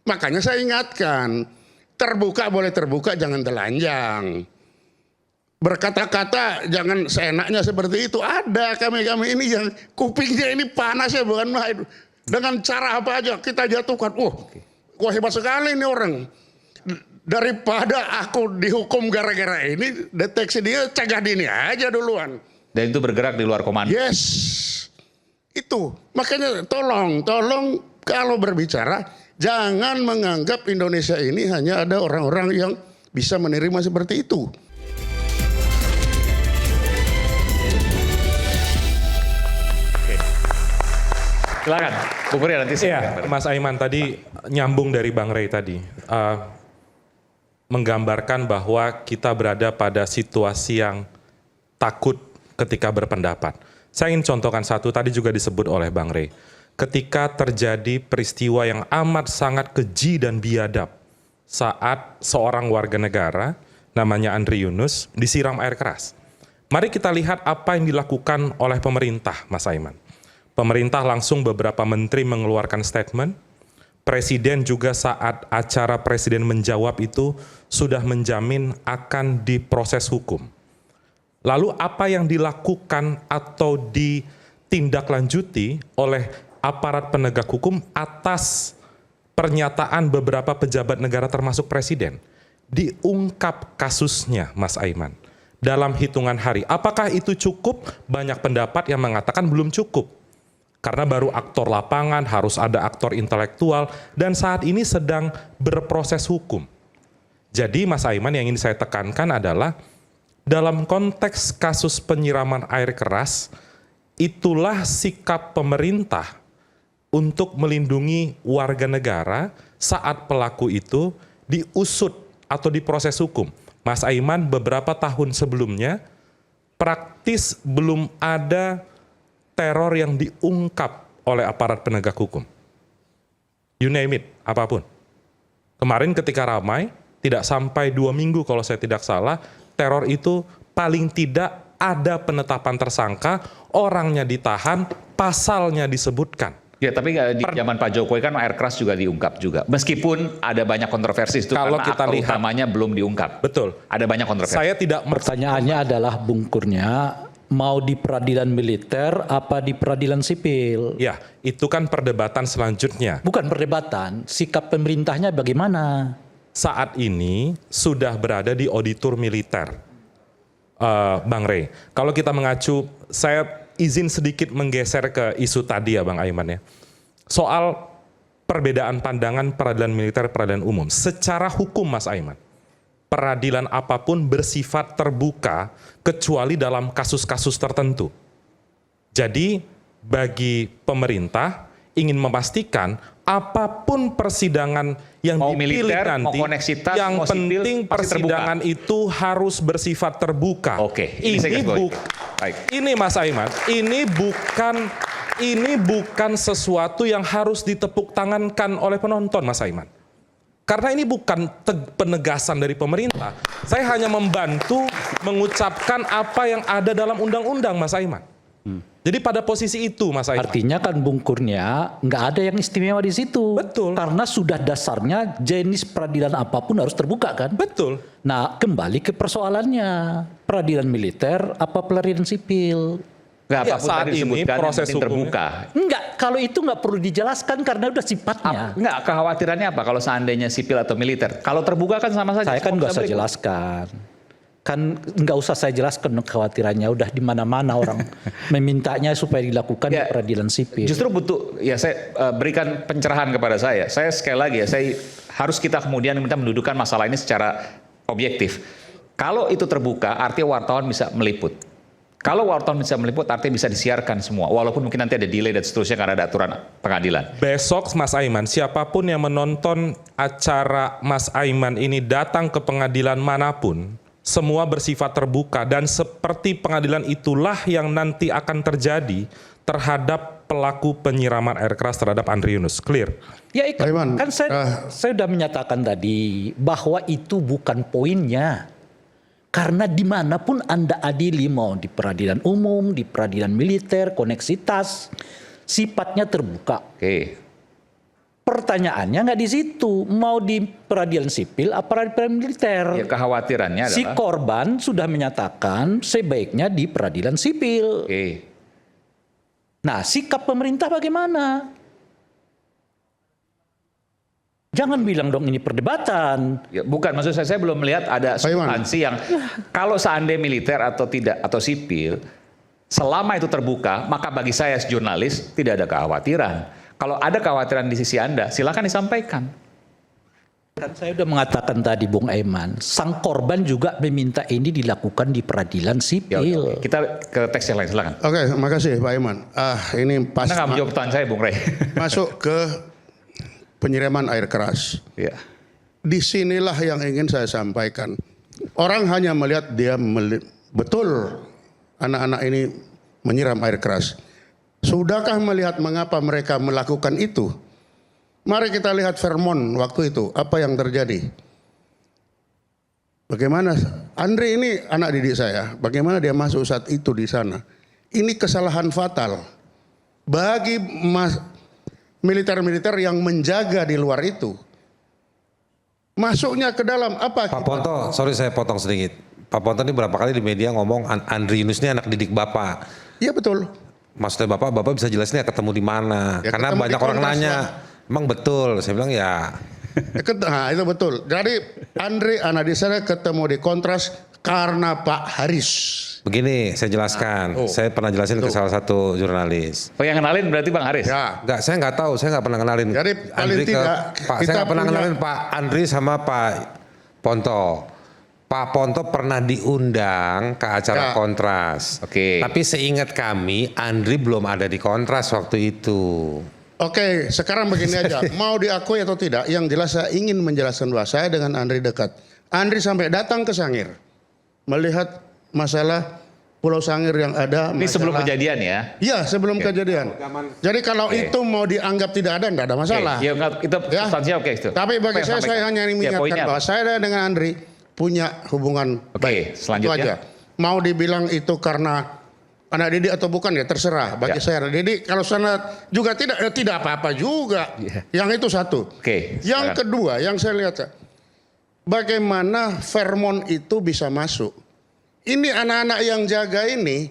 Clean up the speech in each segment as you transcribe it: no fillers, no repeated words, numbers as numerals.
Makanya saya ingatkan, terbuka boleh terbuka, jangan telanjang. Berkata-kata jangan seenaknya seperti itu. Ada kami ini yang kupingnya ini panas ya, bukan main. Dengan cara apa aja kita jatuhkan. Wah hebat sekali ini orang. Daripada aku dihukum gara-gara ini, deteksi dia cegah dini aja duluan. Dan itu bergerak di luar komando. Yes, itu. Makanya tolong kalau berbicara jangan menganggap Indonesia ini hanya ada orang-orang yang bisa menerima seperti itu. Silakan, Bung Kurnia nanti. Iya, Mas Aiman tadi nyambung dari Bang Rey tadi. Menggambarkan bahwa kita berada pada situasi yang takut ketika berpendapat. Saya ingin contohkan satu, tadi juga disebut oleh Bang Rey. Ketika terjadi peristiwa yang amat sangat keji dan biadab saat seorang warga negara, namanya Andri Yunus, disiram air keras. Mari kita lihat apa yang dilakukan oleh pemerintah, Mas Aiman. Pemerintah langsung beberapa menteri mengeluarkan statement. Presiden juga saat acara presiden menjawab itu sudah menjamin akan diproses hukum. Lalu apa yang dilakukan atau ditindaklanjuti oleh aparat penegak hukum atas pernyataan beberapa pejabat negara termasuk presiden? Diungkap kasusnya, Mas Aiman, dalam hitungan hari. Apakah itu cukup? Banyak pendapat yang mengatakan belum cukup. Karena baru aktor lapangan, harus ada aktor intelektual, dan saat ini sedang berproses hukum. Jadi Mas Aiman yang ingin saya tekankan adalah, dalam konteks kasus penyiraman air keras, itulah sikap pemerintah untuk melindungi warga negara saat pelaku itu diusut atau diproses hukum. Mas Aiman beberapa tahun sebelumnya, praktis belum ada teror yang diungkap oleh aparat penegak hukum. You name it, apapun. Kemarin ketika ramai, tidak sampai 2 minggu kalau saya tidak salah, teror itu paling tidak ada penetapan tersangka, orangnya ditahan, pasalnya disebutkan. Ya, tapi di zaman Pak Jokowi kan air keras juga diungkap juga. Meskipun ada banyak kontroversi itu Kalau karena kita aktor lihat, utamanya belum diungkap. Betul. Ada banyak kontroversi. Saya tidak. Pertanyaannya adalah Bung Kurnia, mau di peradilan militer apa di peradilan sipil? Ya, itu kan perdebatan selanjutnya. Bukan perdebatan, sikap pemerintahnya bagaimana? Saat ini sudah berada di auditor militer, Bang Rey. Kalau kita mengacu, saya izin sedikit menggeser ke isu tadi ya Bang Aiman ya. Soal perbedaan pandangan peradilan militer, peradilan umum. Secara hukum Mas Aiman, peradilan apapun bersifat terbuka kecuali dalam kasus-kasus tertentu. Jadi bagi pemerintah ingin memastikan apapun persidangan yang mau dipilih militer, nanti, mau koneksitas, yang mau sipil, penting persidangan itu harus bersifat terbuka. Oke, ini Mas Aiman, ini bukan sesuatu yang harus ditepuk tangankan oleh penonton, Mas Aiman. Karena ini bukan penegasan dari pemerintah. Saya hanya membantu mengucapkan apa yang ada dalam undang-undang, Mas Aiman. Jadi pada posisi itu, Mas Aiman. Artinya kan Bung Kurnia nggak ada yang istimewa di situ. Betul. Karena sudah dasarnya jenis peradilan apapun harus terbuka kan. Betul. Nah kembali ke persoalannya, peradilan militer apa peradilan sipil? Nggak, Ya, apapun saat tadi ini disebutkan proses yang penting terbuka. Enggak, kalau itu nggak perlu dijelaskan karena udah sifatnya. Enggak, kekhawatirannya apa kalau seandainya sipil atau militer? Kalau terbuka kan sama saja. Saya kan nggak usah jelaskan. Kan nggak usah saya jelaskan kekhawatirannya, udah di mana-mana orang memintanya supaya dilakukan di peradilan sipil. Justru butuh, ya saya berikan pencerahan kepada saya. Saya sekali lagi ya, harus kita kemudian minta mendudukan masalah ini secara objektif. Kalau itu terbuka, artinya wartawan bisa meliput. Kalau wartawan bisa meliput, artinya bisa disiarkan semua. Walaupun mungkin nanti ada delay dan seterusnya karena ada aturan pengadilan. Besok Mas Aiman, siapapun yang menonton acara Mas Aiman ini datang ke pengadilan manapun, semua bersifat terbuka dan seperti pengadilan itulah yang nanti akan terjadi terhadap pelaku penyiraman air keras terhadap Andri Yunus. Clear? Ya kan saya sudah menyatakan tadi bahwa itu bukan poinnya. Karena dimanapun Anda adili, mau di peradilan umum, di peradilan militer, koneksitas, sifatnya terbuka. Oke. Pertanyaannya nggak di situ, mau di peradilan sipil apa peradilan militer? Ya, kekhawatirannya Si adalah korban sudah menyatakan sebaiknya di peradilan sipil. oke. Nah, sikap pemerintah bagaimana? Jangan bilang dong ini perdebatan. Ya, bukan, maksud saya belum melihat ada substansi yang kalau seandainya militer atau tidak atau sipil, selama itu terbuka, maka bagi saya jurnalis tidak ada kekhawatiran. Kalau ada kekhawatiran di sisi Anda, silakan disampaikan. Kan saya sudah mengatakan tadi, Bung Aiman, sang korban juga meminta ini dilakukan di peradilan Ya, sipil. oke. Kita ke teks yang lain, silakan. Oke, makasih Pak Iman. Ini pas Anda nggak menjawab pertanyaan saya, Bung Rey. masuk ke penyiraman air keras. Ya. Disinilah yang ingin saya sampaikan. Orang hanya melihat dia betul anak-anak ini menyiram air keras. Sudahkah melihat mengapa mereka melakukan itu? Mari kita lihat Vermont waktu itu, apa yang terjadi. Bagaimana Andre ini anak didik saya, bagaimana dia masuk saat itu di sana. Ini kesalahan fatal bagi militer-militer yang menjaga di luar itu. Masuknya ke dalam apa? Pak Ponto, sorry saya potong sedikit. Pak Ponto ini berapa kali di media ngomong Andri Yunus ini anak didik Bapak. Iya betul. Maksudnya Bapak bisa jelasin ya ketemu di mana? Ya, karena ketemu banyak di orang Kontras, nanya, Pak. emang betul? Saya bilang ya. Nah, itu betul. Jadi Andre anak di sana ketemu di Kontras karena Pak Haris. Begini, saya jelaskan. Saya pernah jelasin ke salah satu jurnalis. Yang kenalin berarti Bang Haris? Ya. Enggak, saya nggak tahu, saya nggak pernah kenalin. Jadi paling tidak Pak, kita saya nggak pernah punya- kenalin Pak Andri sama Pak Ponto. Pak Ponto pernah diundang ke acara Ya. Kontras. Oke. Tapi seingat kami, Andri belum ada di Kontras waktu itu. Oke, sekarang begini aja. Mau diakui atau tidak, yang jelas saya ingin menjelaskan bahwa saya dengan Andri dekat. Andri sampai datang ke Sangir. Melihat masalah Pulau Sangir yang ada. Ini sebelum masalah- kejadian ya? Iya, sebelum kejadian. Jadi kalau itu mau dianggap tidak ada, enggak ada masalah. Oke, ya, itu Ya. substansinya oke itu. Tapi bagi Apa yang saya sampaikan? hanya ingin Ya, mengingatkan poinnya bahwa apa? saya dengan Andri punya hubungan Oke, baik. selanjutnya. Itu aja. Mau dibilang itu karena anak didik atau bukan ya terserah. Bagi Ya. saya anak didik, kalau sana juga tidak, ya tidak apa-apa juga. Ya. Yang itu satu. Oke, Yang silakan. kedua, yang saya lihat, bagaimana Vermont itu bisa masuk. Ini anak-anak yang jaga ini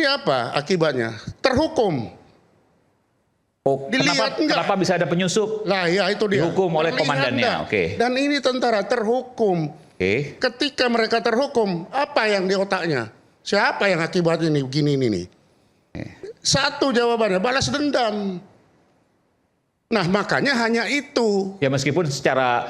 apa akibatnya? Terhukum. Oh, Dilihat enggak? kenapa bisa ada penyusup? Lah ya itu dia. Dihukum oleh Terlihat komandannya, enggak? oke. Dan ini tentara terhukum. Oke. Ketika mereka terhukum, apa yang di otaknya? Siapa yang akibat ini begini ini nih? Satu jawabannya, balas dendam. Nah makanya hanya itu. Ya meskipun secara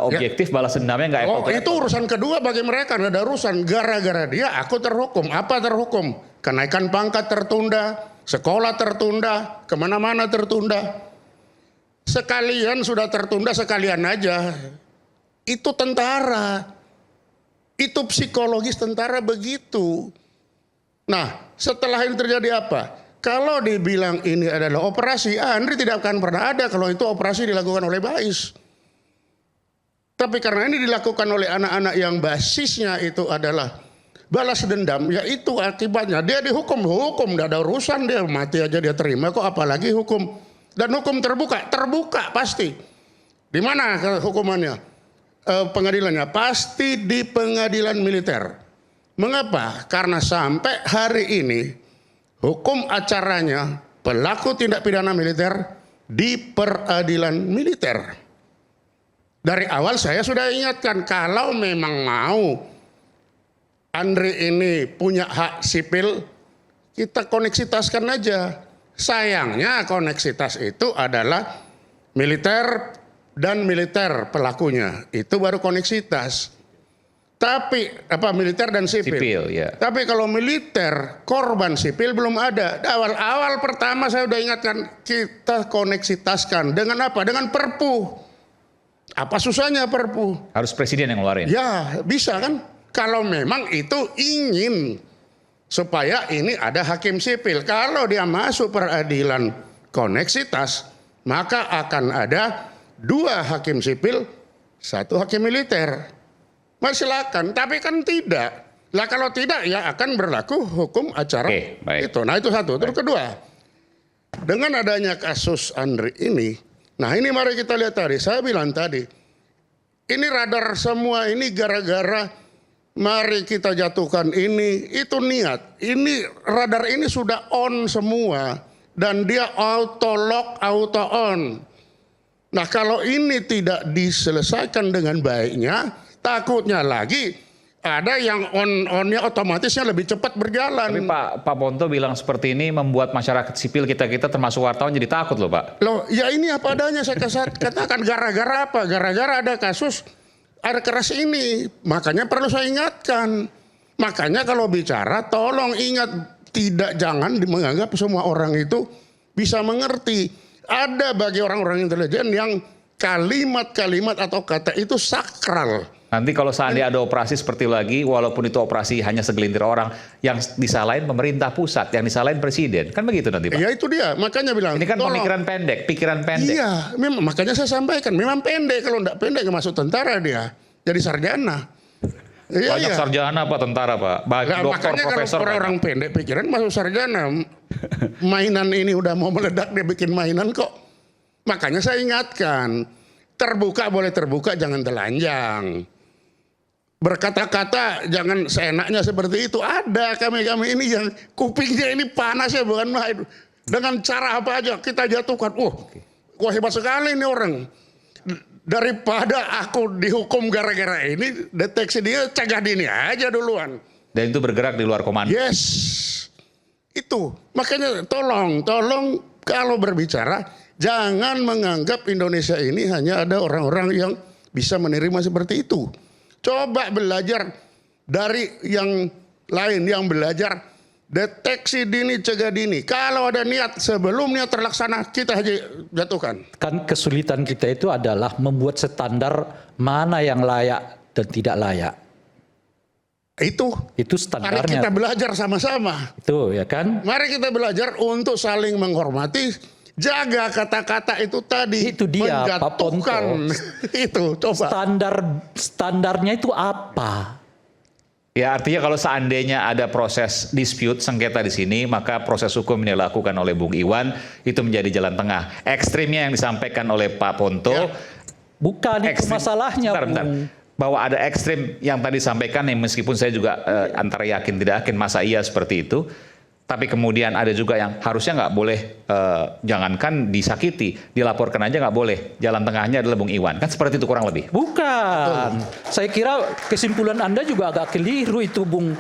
objektif balas dendamnya nggak Oh apple to itu urusan kedua bagi mereka. Nggak ada urusan. Gara-gara dia aku terhukum. Apa terhukum? Kenaikan pangkat tertunda. Sekolah tertunda. Kemana-mana tertunda. Sekalian sudah tertunda sekalian aja. Itu tentara. Itu psikologis tentara begitu. Nah setelah ini terjadi apa? Kalau dibilang ini adalah operasi, Andri tidak akan pernah ada kalau itu operasi dilakukan oleh Bais. Tapi karena ini dilakukan oleh anak-anak yang basisnya itu adalah balas dendam, ya itu akibatnya. Dia dihukum, tidak ada urusan, dia mati aja dia terima kok apalagi hukum. Dan hukum terbuka pasti. Di mana hukumannya? Pengadilannya pasti di pengadilan militer. Mengapa? Karena sampai hari ini hukum acaranya pelaku tindak pidana militer di peradilan militer. Dari awal saya sudah ingatkan kalau memang mau Andre ini punya hak sipil, kita koneksitaskan aja. Sayangnya koneksitas itu adalah militer dan militer pelakunya. Itu baru koneksitas. Tapi militer dan sipil. Sipil, ya. Tapi kalau militer, korban sipil belum ada. Awal-awal pertama saya udah ingatkan, kita koneksitaskan dengan apa? Dengan Perpu. Apa susahnya Perpu? Harus presiden yang ngeluarin. Ya, bisa kan? Kalau memang itu ingin supaya ini ada hakim sipil. Kalau dia masuk peradilan koneksitas, maka akan ada 2 hakim sipil, 1 hakim militer. Silakan, tapi kan tidak. Lah kalau tidak ya akan berlaku hukum acara Oke, baik. itu. Nah itu satu. Terus kedua, dengan adanya kasus Andri ini, Nah ini mari kita lihat tadi, saya bilang tadi, ini radar semua ini gara-gara mari kita jatuhkan ini, itu niat. Ini radar ini sudah on semua dan dia auto lock, auto on. Nah kalau ini tidak diselesaikan dengan baiknya, takutnya lagi ada yang onnya otomatisnya lebih cepat berjalan. Tapi Pak Ponto bilang seperti ini membuat masyarakat sipil kita termasuk wartawan jadi takut loh Pak. Loh ya ini apa adanya saya katakan, gara-gara apa? Gara-gara ada kasus air keras ini. Makanya perlu saya ingatkan. Makanya kalau bicara tolong ingat, jangan menganggap semua orang itu bisa mengerti. Ada bagi orang-orang intelijen yang kalimat-kalimat atau kata itu sakral. Nanti kalau seandainya ada operasi seperti lagi, walaupun itu operasi hanya segelintir orang, yang disalahin pemerintah pusat, yang disalahin presiden, kan begitu nanti Pak? Ya itu dia, makanya bilang. Ini kan pemikiran pendek, pikiran pendek. Iya, memang, makanya saya sampaikan, memang pendek, kalau enggak pendek nggak masuk tentara dia, jadi sarjana. Iya, Banyak sarjana Pak tentara Pak, Nah, dokter, makanya profesor. kalau orang pendek pikiran masuk sarjana, mainan ini udah mau meledak dia bikin mainan kok. Makanya saya ingatkan, terbuka boleh terbuka, jangan telanjang. Berkata-kata jangan seenaknya seperti itu. Ada kami ini yang kupingnya ini panas ya, bukan main. Dengan cara apa aja kita jatuhkan. Wah hebat sekali ini orang. Daripada aku dihukum gara-gara ini, deteksi dia cegah dini aja duluan. Dan itu bergerak di luar komando. Yes, itu. Makanya tolong kalau berbicara jangan menganggap Indonesia ini hanya ada orang-orang yang bisa menerima seperti itu. Coba belajar dari yang lain, yang belajar deteksi dini, cegah dini. Kalau ada niat sebelum niat terlaksana, kita aja jatuhkan. Kan kesulitan kita itu adalah membuat standar mana yang layak dan tidak layak. Itu mari standarnya. kita belajar sama-sama. Itu ya kan? Mari kita belajar untuk saling menghormati. Jaga kata-kata itu tadi. Itu dia Pak Ponto. Itu coba. Standarnya itu apa? Ya artinya kalau seandainya ada proses dispute sengketa di sini, maka proses hukum yang dilakukan oleh Bung Iwan itu menjadi jalan tengah. Ekstrimnya yang disampaikan oleh Pak Ponto, bukan itu masalahnya. Bentar. Bahwa ada ekstrim yang tadi disampaikan, yang meskipun saya juga antara yakin tidak yakin masa iya seperti itu. Tapi kemudian ada juga yang harusnya nggak boleh, jangankan disakiti, dilaporkan aja nggak boleh. Jalan tengahnya adalah Bung Iwan. Kan seperti itu kurang lebih. Bukan. Saya kira kesimpulan Anda juga agak keliru itu, Bung.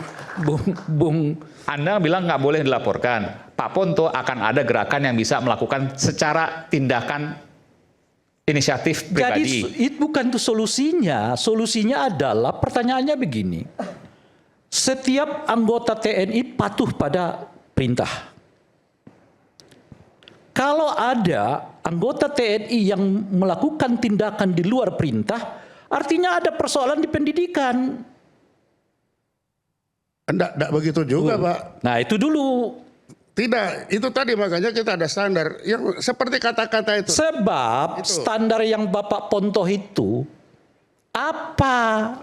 Anda bilang nggak boleh dilaporkan. Pak Ponto akan ada gerakan yang bisa melakukan secara tindakan inisiatif pribadi. Jadi itu bukan itu solusinya. Solusinya adalah pertanyaannya begini. Setiap anggota TNI patuh pada perintah. Kalau ada anggota TNI yang melakukan tindakan di luar perintah, artinya ada persoalan di pendidikan. Enggak begitu juga, Pak. Nah, itu dulu. Tidak, itu tadi makanya kita ada standar. Yang seperti kata-kata itu. Sebab standar yang Bapak Ponto itu apa?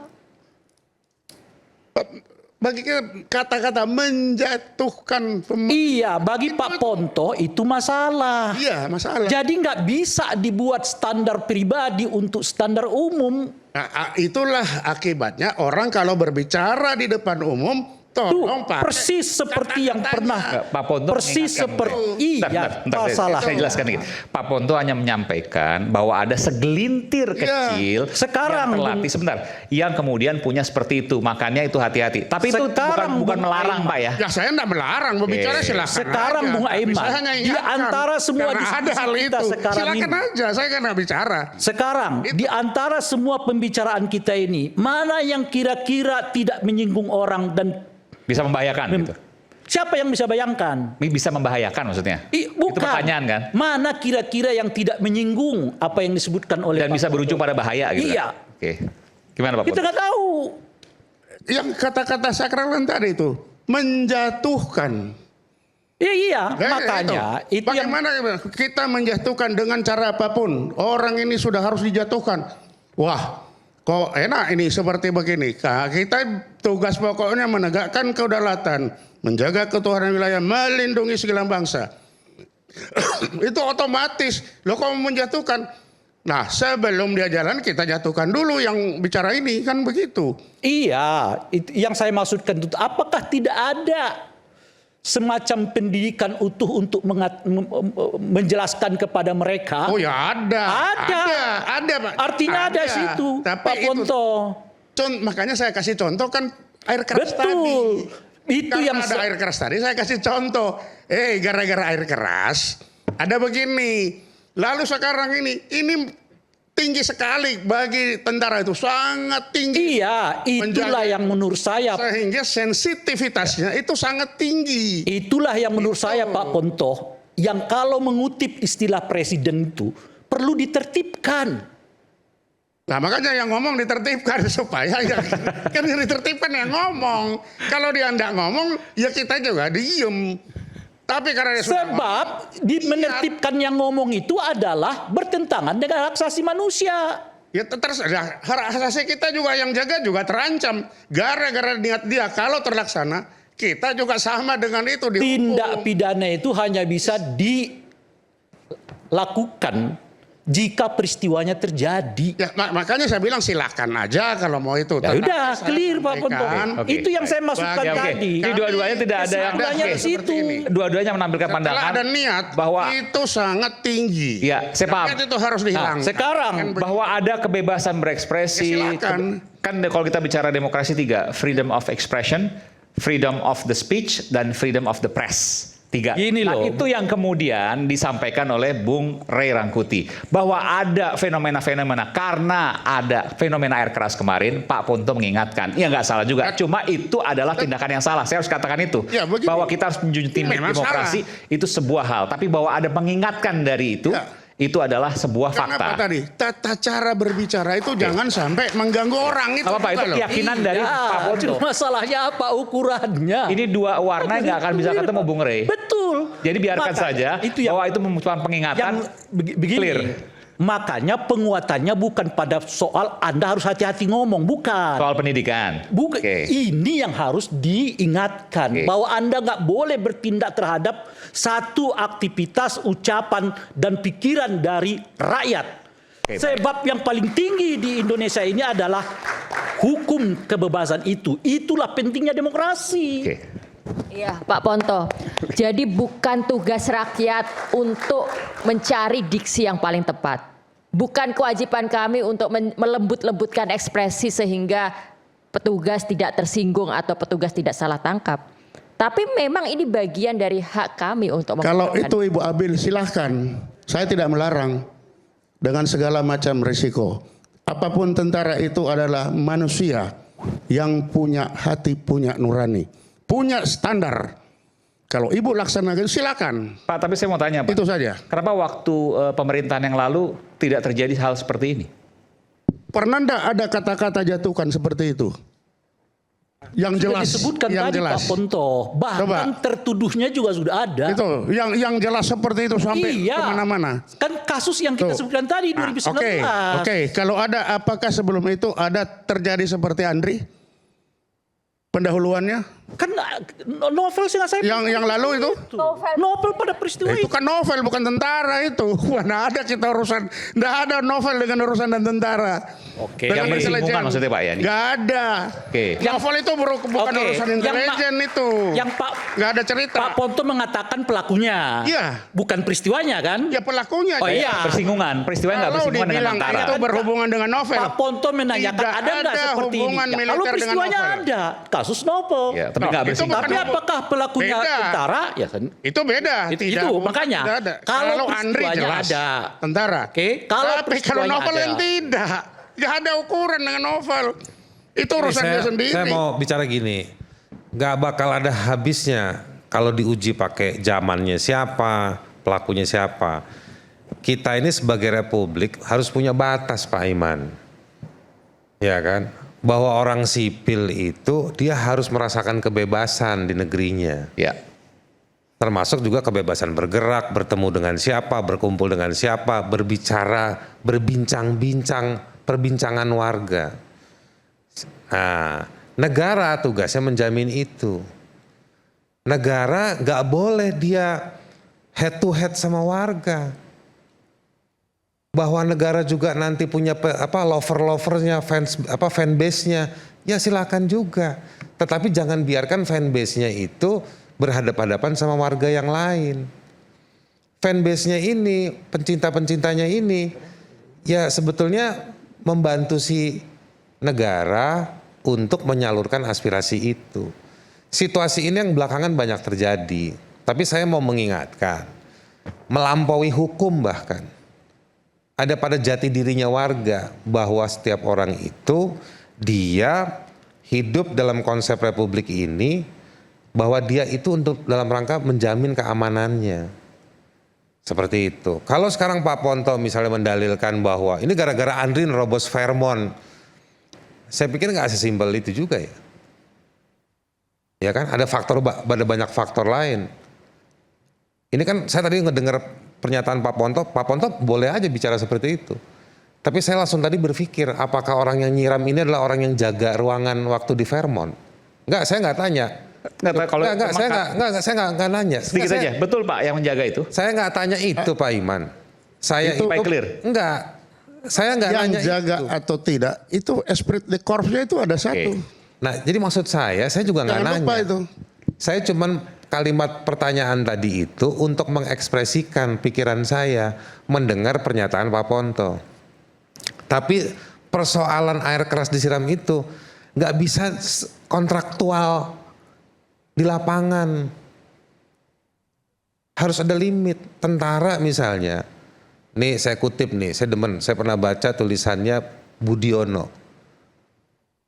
Bagi kita kata-kata menjatuhkan. Iya, bagi Pak Ponto itu masalah. Iya, masalah. Jadi nggak bisa dibuat standar pribadi untuk standar umum. Nah, itulah akibatnya orang kalau berbicara di depan umum, tolong Pak. Persis seperti yang pernah. Pak Ponto persis seperti saya jelaskan dikit. Pak Ponto hanya menyampaikan bahwa ada segelintir kecil sekarang yang terlatih sebentar, yang kemudian punya seperti itu, makanya itu hati-hati. Tapi itu bukan melarang Pak ya. Ya saya enggak melarang, berbicara silakan. Sekarang aja. Bung Aiman, di antara semua ada hal kita itu. sekarang Silakan ini. aja, saya kan enggak bicara. Sekarang di antara semua pembicaraan kita ini, mana yang kira-kira tidak menyinggung orang dan bisa membahayakan gitu. Siapa yang bisa bayangkan? Bisa membahayakan maksudnya? Bukan. Itu pertanyaan kan? Mana kira-kira yang tidak menyinggung apa yang disebutkan oleh Dan bisa berujung pada bahaya gitu. Iya. Kan? Oke. Gimana Pak Kita Ponto? nggak tahu. Yang kata-kata sakral tadi itu menjatuhkan. Iya, makanya itu yang bagaimana kita menjatuhkan dengan cara apapun. Orang ini sudah harus dijatuhkan. Wah, kok enak ini seperti begini. Nah, kita tugas pokoknya menegakkan kedaulatan, menjaga ketuhanan wilayah, melindungi segala bangsa. Itu otomatis. Loh kok menjatuhkan? Nah sebelum dia jalan kita jatuhkan dulu yang bicara ini, kan begitu. Iya, yang saya maksudkan itu apakah tidak ada semacam pendidikan utuh untuk menjelaskan kepada mereka? Oh ya ada. Ada Pak. Artinya ada situ, Tapi Pak itu, Ponto. makanya saya kasih contoh kan air keras Betul. tadi. Itu Karena yang ada air keras tadi saya kasih contoh. Gara-gara air keras ada begini. Lalu sekarang ini tinggi sekali bagi tentara itu, sangat tinggi. Iya, itulah yang menurut saya. Sehingga sensitivitasnya itu sangat tinggi. Itulah yang menurut saya Pak Ponto, yang kalau mengutip istilah presiden itu perlu ditertibkan. Nah makanya yang ngomong ditertibkan supaya kan yang ditertibkan yang ngomong. Kalau dia enggak ngomong ya kita juga diem. Tapi karena dia sudah Sebab menertibkan yang ngomong itu adalah bertentangan dengan hak asasi manusia. ya hak asasi kita juga yang jaga juga terancam. Gara-gara niat dia kalau terlaksana kita juga sama dengan itu dihukum. Tindak pidana itu hanya bisa dilakukan jika peristiwanya terjadi. Ya, makanya saya bilang silakan aja kalau mau itu. Ya Tetapi udah, saya clear Pak Ponto. sampaikan, Oke, Itu yang saya maksudkan Oke, tadi. Ini dua-duanya tidak ada yang Kesimpulannya Oke, di situ. seperti ini. dua-duanya menampilkan Setelah pandangan ada niat bahwa itu sangat tinggi. ya saya paham. Niat itu harus dihilangkan. sekarang Kan begitu. Bahwa ada kebebasan berekspresi. Ya, silakan. Kan kalau kita bicara demokrasi 3, freedom of expression, freedom of the speech, dan freedom of the press. 3. Gini Nah, loh. itu yang kemudian disampaikan oleh Bung Ray Rangkuti. Bahwa ada fenomena-fenomena, karena ada fenomena air keras kemarin, Pak Ponto mengingatkan. Ya nggak salah juga, cuma itu adalah tindakan yang salah. Saya harus katakan itu. Ya, begini. Bahwa kita harus menjunjung Memang demokrasi, itu sebuah hal. Tapi bahwa ada mengingatkan dari itu, Ya. itu adalah sebuah Kenapa fakta. tadi? Tata cara berbicara itu jangan sampai mengganggu orang itu. Apa-apa, itu juga loh. keyakinan dari Pak Ponto. Cuma masalahnya apa ukurannya? Ini dua warna yang nggak akan bisa ketemu, Bung Rey. Betul. Jadi biarkan Makanya, saja bahwa itu membutuhkan pengingatan. yang begini. Clear. Makanya penguatannya bukan pada soal Anda harus hati-hati ngomong, bukan. Soal pendidikan. Bukan, Oke. ini yang harus diingatkan Oke. bahwa Anda nggak boleh bertindak terhadap satu aktivitas, ucapan dan pikiran dari rakyat. Oke, Sebab yang paling tinggi di Indonesia ini adalah hukum kebebasan itu. Itulah pentingnya demokrasi. Oke. Iya, Pak Ponto. Jadi bukan tugas rakyat untuk mencari diksi yang paling tepat. Bukan kewajiban kami untuk melembut-lembutkan ekspresi sehingga petugas tidak tersinggung atau petugas tidak salah tangkap. Tapi memang ini bagian dari hak kami untuk Kalau mengatakan. itu Ibu Abil silahkan. Saya tidak melarang dengan segala macam risiko. Apapun tentara itu adalah manusia yang punya hati, punya nurani, punya standar. Kalau Ibu laksanakan silakan. Pak, tapi saya mau tanya, Pak. Itu saja. Kenapa waktu pemerintahan yang lalu tidak terjadi hal seperti ini? Pernah enggak ada kata-kata jatuhkan seperti itu? Yang Sudah jelas, disebutkan yang tadi jelas. Pak Ponto. Bahkan tertuduhnya juga sudah ada. Itu yang jelas seperti itu sampai Iya. kemana-mana. Kan kasus yang kita Tuh. sebutkan tadi 2019. Oke. Kalau ada, apakah sebelum itu ada terjadi seperti Andri? Pendahuluannya? Kan novel sih saya. Yang lalu itu? Novel pada peristiwa Itu kan novel bukan tentara itu. Mana ada kita urusan, nggak ada novel dengan urusan dan tentara. Oke. Dengan Yang bersinggungan intelijen. maksudnya, Pak, ya? Nggak ada. Oke. Novel itu bukan Oke. urusan Yang intelijen itu. Yang Pak Nggak ada cerita. Pak Ponto mengatakan pelakunya. Iya. Bukan peristiwanya kan? Ya pelakunya. Oh aja. iya. Bersinggungan. Peristiwa nggak Kalau bersinggungan dengan dibilang tentara. itu berhubungan dengan novel. Pak Ponto menanyakan Tidak ada nggak ada seperti ini? hubungan Ya, kalau militer dengan peristiwanya novel. ada, kasus novel. Ya, tapi Nah, nggak itu bersinggungan. Tapi bukan- apakah pelakunya Beda. tentara? Ya kan. Itu beda. Itu, makanya. Tidak ada. Kalau Andri peristiwanya jelas ada. tentara. Oke, kalau Tapi kalau peristiwanya novel ada. yang tidak. Nggak ada ukuran dengan novel. Itu urusan dia sendiri. Saya mau bicara gini, nggak bakal ada habisnya kalau diuji pakai zamannya siapa, pelakunya siapa. Kita ini sebagai republik harus punya batas, Pak Iman. Ya kan? Bahwa orang sipil itu dia harus merasakan kebebasan di negerinya. Ya. Termasuk juga kebebasan bergerak, bertemu dengan siapa, berkumpul dengan siapa, berbicara, berbincang-bincang, perbincangan warga. Nah, negara tugasnya menjamin itu. Negara nggak boleh dia head to head sama warga. Bahwa negara juga nanti punya lover-lovernya, fanbase-nya, ya silakan juga. Tetapi jangan biarkan fanbase-nya itu berhadapan-hadapan sama warga yang lain. Fanbase-nya ini, pencinta-pencintanya ini, ya sebetulnya membantu si negara untuk menyalurkan aspirasi itu. Situasi ini yang belakangan banyak terjadi. Tapi saya mau mengingatkan, melampaui hukum bahkan. Ada pada jati dirinya warga bahwa setiap orang itu dia hidup dalam konsep republik ini, bahwa dia itu untuk dalam rangka menjamin keamanannya. Seperti itu. Kalau sekarang Pak Ponto misalnya mendalilkan bahwa ini gara-gara Andri nerobos Fairmont, saya pikir nggak sesimpel itu juga ya. Ya kan, ada banyak faktor lain. Ini kan saya tadi ngedengar pernyataan Pak Ponto boleh aja bicara seperti itu. Tapi saya langsung tadi berpikir, apakah orang yang nyiram ini adalah orang yang jaga ruangan waktu di Fairmont? Enggak, saya nggak tanya. Saya nggak nanya. Sedikit saja, betul Pak yang menjaga itu? Saya nggak tanya itu Pak Iman. Saya itu clear. Enggak. Saya nggak nanya yang jaga itu. atau tidak, itu esprit de corps-nya itu ada satu. Nah, jadi maksud saya juga nggak Jangan nanya. lupa itu. Saya cuman kalimat pertanyaan tadi itu untuk mengekspresikan pikiran saya mendengar pernyataan Pak Ponto. Tapi persoalan air keras disiram itu nggak bisa kontraktual di lapangan. Harus ada limit. Tentara misalnya, nih saya kutip nih, saya pernah baca tulisannya Budiono.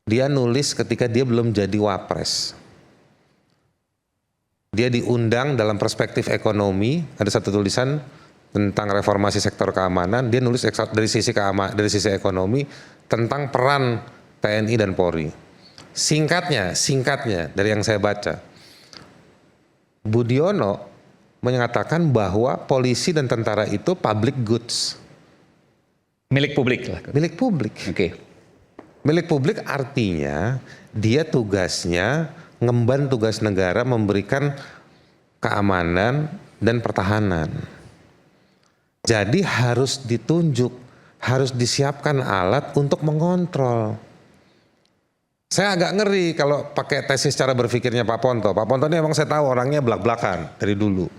Dia nulis ketika dia belum jadi wapres. Dia diundang dalam perspektif ekonomi, ada satu tulisan tentang reformasi sektor keamanan, dia nulis dari sisi ekonomi tentang peran TNI dan Polri. Singkatnya dari yang saya baca, Budiono menyatakan bahwa polisi dan tentara itu public goods. Milik publik lah. Milik publik. Oke. Milik publik artinya dia tugasnya ngemban tugas negara memberikan keamanan dan pertahanan. Jadi harus ditunjuk, harus disiapkan alat untuk mengontrol. Saya agak ngeri kalau pakai tesis cara berpikirnya Pak Ponto. Pak Ponto ini emang saya tahu orangnya belak-belakan dari dulu.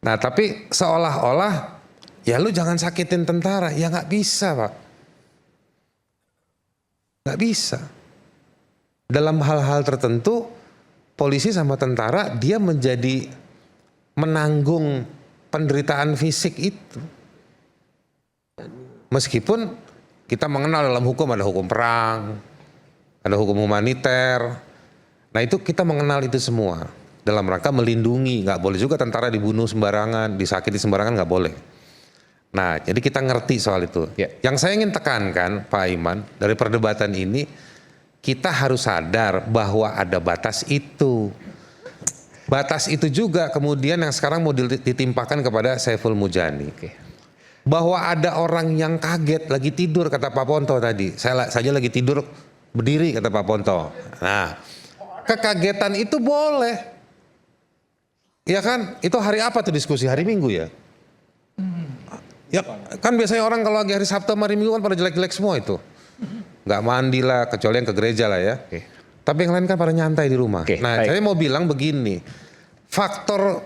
Nah tapi seolah-olah ya lu jangan sakitin tentara. Ya nggak bisa Pak. Nggak bisa. Dalam hal-hal tertentu polisi sama tentara dia menjadi menanggung penderitaan fisik itu. Meskipun kita mengenal dalam hukum ada hukum perang, ada hukum humaniter. Nah itu kita mengenal itu semua dalam rangka melindungi. Nggak boleh juga tentara dibunuh sembarangan, disakiti sembarangan nggak boleh. Nah jadi kita ngerti soal itu. Ya. Yang saya ingin tekankan Pak Iman dari perdebatan ini, kita harus sadar bahwa ada batas itu. Batas itu juga kemudian yang sekarang mau ditimpakan kepada Saiful Mujani. Bahwa ada orang yang kaget lagi tidur kata Pak Ponto tadi. Saya saja lagi tidur berdiri kata Pak Ponto. Nah, kekagetan itu boleh. Ya kan? Itu hari apa tuh diskusi? Hari Minggu ya? Ya kan biasanya orang kalau lagi hari Sabtu hari Minggu kan pada jelek-jelek semua itu. Nggak mandi lah, kecuali yang ke gereja lah ya. Tapi yang lain kan pada nyantai di rumah. Nah, saya mau bilang begini, faktor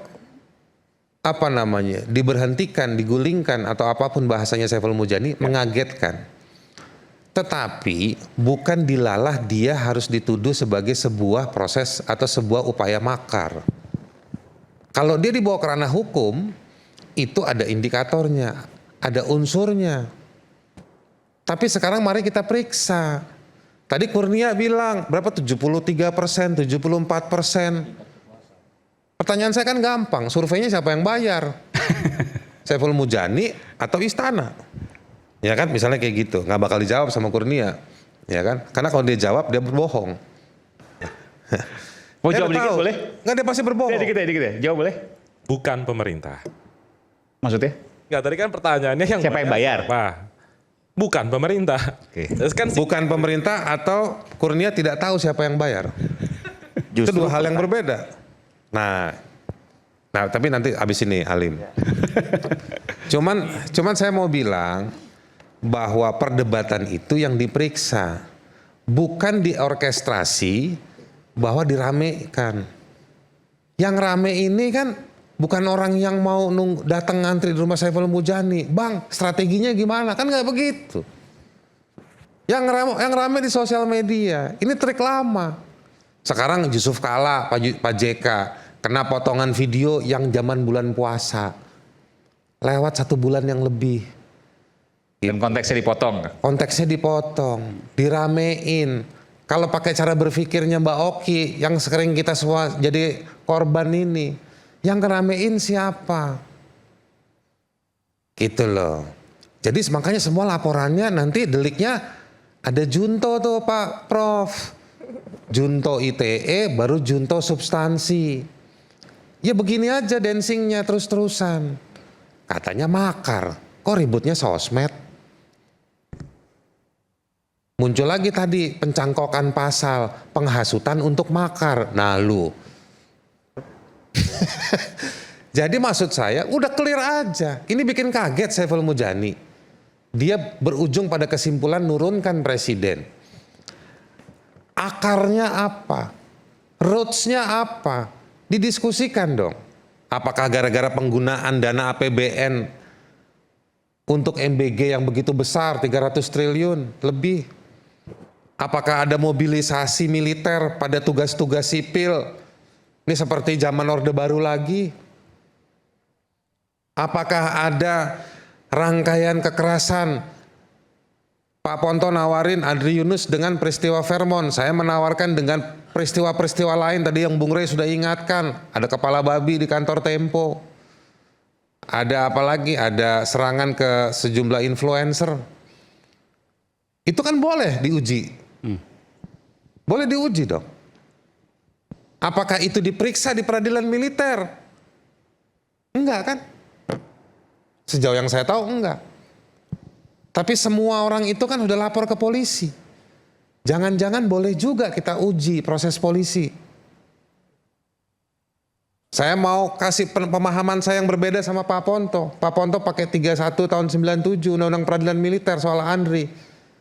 diberhentikan, digulingkan atau apapun bahasanya Saiful Mujani mengagetkan. Tetapi bukan dilalah dia harus dituduh sebagai sebuah proses atau sebuah upaya makar. Kalau dia dibawa ke ranah hukum, itu ada indikatornya, ada unsurnya. Tapi sekarang mari kita periksa. Tadi Kurnia bilang berapa 73%, 74%. Pertanyaan saya kan gampang, surveinya siapa yang bayar? Saiful Mujani atau istana? Ya kan misalnya kayak gitu, nggak bakal dijawab sama Kurnia. Ya kan? Karena kalau dia jawab dia berbohong. Mau jawab dikit boleh? Nggak, dia pasti berbohong. Dikit ya. Jawab boleh? Bukan pemerintah. Maksudnya? Enggak, tadi kan pertanyaannya yang siapa yang bayar? Siapa? Bukan pemerintah. Terus kan bukan pemerintah atau Kurnia tidak tahu siapa yang bayar. Itu dua hal yang berbeda. Nah Nah, tapi nanti abis ini Alim. Cuman saya mau bilang bahwa perdebatan itu yang diperiksa, bukan diorkestrasi bahwa diramekan. Yang rame ini kan bukan orang yang mau datang ngantri di rumah Saiful Mujani. Bang, strateginya gimana? Kan nggak begitu. Yang rame di sosial media. Ini trik lama. Sekarang Yusuf Kalla, Pak JK kena potongan video yang zaman bulan puasa. Lewat 1 bulan yang lebih. Dan konteksnya dipotong. Konteksnya dipotong, diramein. Kalau pakai cara berpikirnya Mbak Oki yang sering kita semua jadi korban ini, yang ngeramein siapa? Gitu loh. Jadi makanya semua laporannya nanti deliknya ada junto tuh Pak Prof. Junto ITE baru junto substansi. Ya begini aja dancingnya terus-terusan. Katanya makar. Kok ributnya sosmed? Muncul lagi tadi pencangkokan pasal penghasutan untuk makar. Nah lu. Jadi maksud saya udah clear aja. Ini bikin kaget Saiful Mujani. Dia berujung pada kesimpulan nurunkan presiden. Akarnya apa? Roots-nya apa? Didiskusikan dong. Apakah gara-gara penggunaan dana APBN untuk MBG yang begitu besar 300 triliun lebih? Apakah ada mobilisasi militer pada tugas-tugas sipil? Ini seperti zaman Orde Baru lagi. Apakah ada rangkaian kekerasan? Pak Ponto nawarin Adri Yunus dengan peristiwa Vermont. Saya menawarkan dengan peristiwa-peristiwa lain tadi yang Bung Rey sudah ingatkan. Ada kepala babi di kantor Tempo. Ada apa lagi? Ada serangan ke sejumlah influencer. Itu kan boleh diuji. Boleh diuji dong. Apakah itu diperiksa di peradilan militer? Enggak kan? Sejauh yang saya tahu enggak. Tapi semua orang itu kan udah lapor ke polisi. Jangan-jangan boleh juga kita uji proses polisi. Saya mau kasih pemahaman saya yang berbeda sama Pak Ponto. Pak Ponto pakai 31 tahun 97 Undang-Undang Peradilan Militer soal Andri.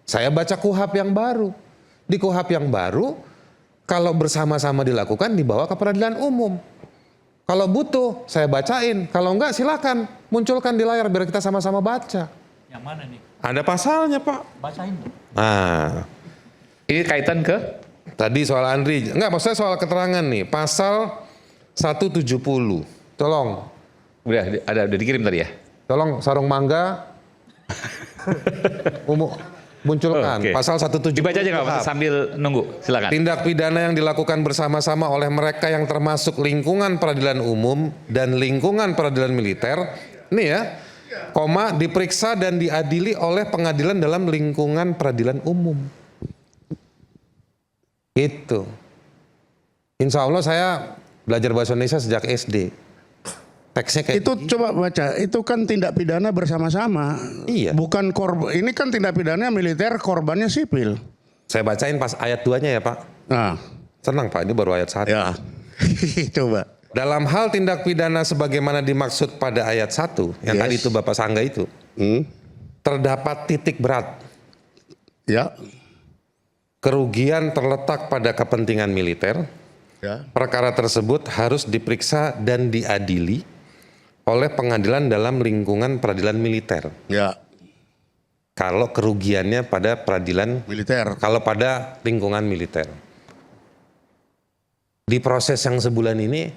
Saya baca KUHAP yang baru. Di KUHAP yang baru, kalau bersama-sama dilakukan dibawa ke peradilan umum. Kalau butuh, saya bacain. Kalau enggak silakan munculkan di layar biar kita sama-sama baca. Yang mana nih? Ada pasalnya Pak. Bacain dong. Nah, Ini kaitan ke? tadi soal Andri. Enggak, maksudnya soal keterangan nih. Pasal 170. Tolong. Udah dikirim tadi ya? Tolong Sarung Mangga. Munculkan. Oke. Pasal 170. Dibaca aja nggak Pak, sambil nunggu, silakan. Tindak pidana yang dilakukan bersama-sama oleh mereka yang termasuk lingkungan peradilan umum dan lingkungan peradilan militer. Nih ya. Diperiksa dan diadili oleh pengadilan dalam lingkungan peradilan umum. Itu. Insya Allah saya belajar bahasa Indonesia sejak SD. Teksnya kayak Itu coba baca, itu kan tindak pidana bersama-sama. Iya. Bukan korban, ini kan tindak pidana militer, korbannya sipil. saya bacain pas ayat 2-nya ya Pak. Nah, Tenang Pak, ini baru ayat 1. ya. Coba. Dalam hal tindak pidana sebagaimana dimaksud pada ayat 1, yang Yes. tadi itu Bapak Sangga itu, terdapat titik berat. Ya. Kerugian terletak pada kepentingan militer. Ya. Perkara tersebut harus diperiksa dan diadili oleh pengadilan dalam lingkungan peradilan militer. Ya. Kalau kerugiannya pada peradilan Militer. kalau pada lingkungan militer. Di proses yang sebulan ini,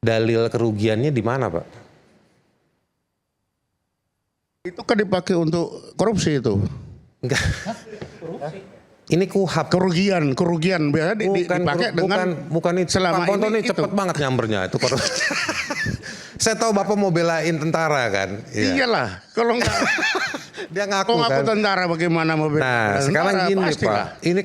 dalil kerugiannya di mana, Pak? Itu kan dipakai untuk korupsi itu. Enggak. Ini KUHAP. Kerugian biasa dipakai dengan bukan itu. selama Pak Ponto ini ini cepet itu. banget nyambernya itu. Saya tahu Bapak mau belain tentara kan. Iya. Iyalah, kalau enggak Dia ngaku kalau ngaku kan. tentara bagaimana mau bela Nah, tentara? sekarang gini Pastilah. Pak. Ini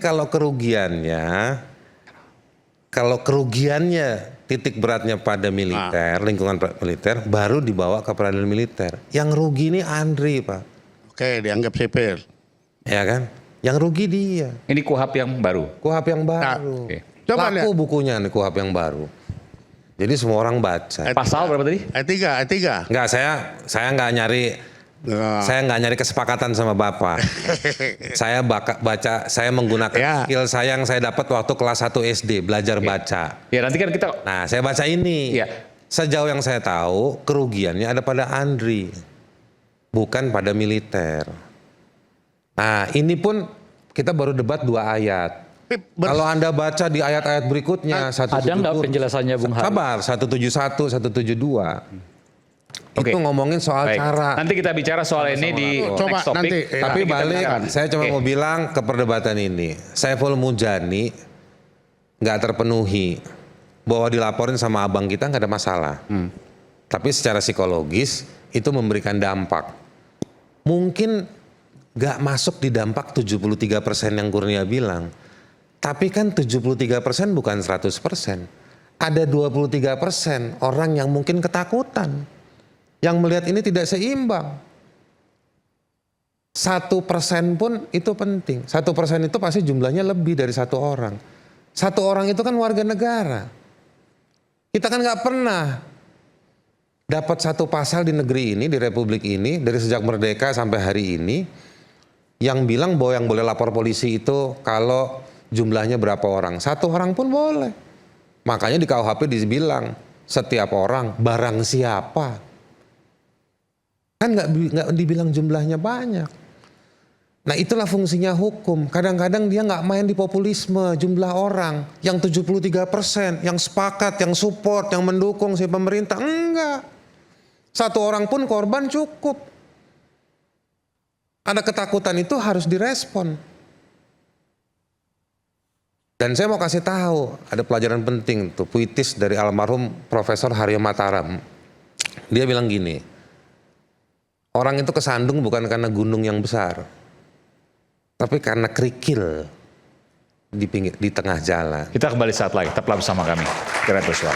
kalau kerugiannya titik beratnya pada militer, lingkungan militer, baru dibawa ke peradilan militer. Yang rugi ini Andri, Pak. Oke, dianggap sipil. Ya kan? Yang rugi dia. Ini KUHAP yang baru. KUHAP yang baru. Oke. Coba Laku lihat. bukunya nih KUHAP yang baru. Jadi semua orang baca. Pasal berapa tadi? ayat 3. Enggak, saya nggak nyari saya nggak nyari kesepakatan sama Bapak. Saya baca, saya menggunakan Ya. skill saya yang saya dapat waktu kelas 1 SD, belajar baca. Ya nanti kan kita Nah, saya baca ini. Iya. Sejauh yang saya tahu, kerugiannya ada pada Andri, bukan pada militer. Nah, ini pun kita baru debat 2 ayat. Kalau Anda baca di ayat-ayat berikutnya, Ada nggak penjelasannya Bung Hari? sabar, 171, 172. Oke. Itu ngomongin soal baik. cara. Nanti kita bicara soal ini di Coba next topic. nanti, Tapi kita balik, bicarakan. saya cuma Oke. mau bilang ke perdebatan ini, Saiful Mujani nggak terpenuhi bahwa dilaporin sama abang kita nggak ada masalah. Tapi secara psikologis itu memberikan dampak. Mungkin nggak masuk di dampak 73% yang Kurnia bilang. Tapi kan 73% bukan 100%. Ada 23% orang yang mungkin ketakutan. Yang melihat ini tidak seimbang. 1% pun itu penting. 1% itu pasti jumlahnya lebih dari 1 orang. 1 orang itu kan warga negara. Kita kan nggak pernah dapat 1 pasal di negeri ini, di republik ini, dari sejak merdeka sampai hari ini, yang bilang bahwa yang boleh lapor polisi itu kalau jumlahnya berapa orang. 1 orang pun boleh. Makanya di KUHP dibilang setiap orang barang siapa. Kan nggak dibilang jumlahnya banyak. Nah itulah fungsinya hukum. Kadang-kadang dia nggak main di populisme jumlah orang. Yang 73%, yang sepakat, yang support, yang mendukung si pemerintah. Enggak. 1 orang pun korban cukup. Ada ketakutan itu harus direspon. Dan saya mau kasih tahu, ada pelajaran penting tuh, puitis dari almarhum Profesor Haryo Mataram. Dia bilang gini, orang itu kesandung bukan karena gunung yang besar, tapi karena kerikil di tengah jalan. Kita kembali saat lagi. Tetaplah bersama kami. Kira Joshua.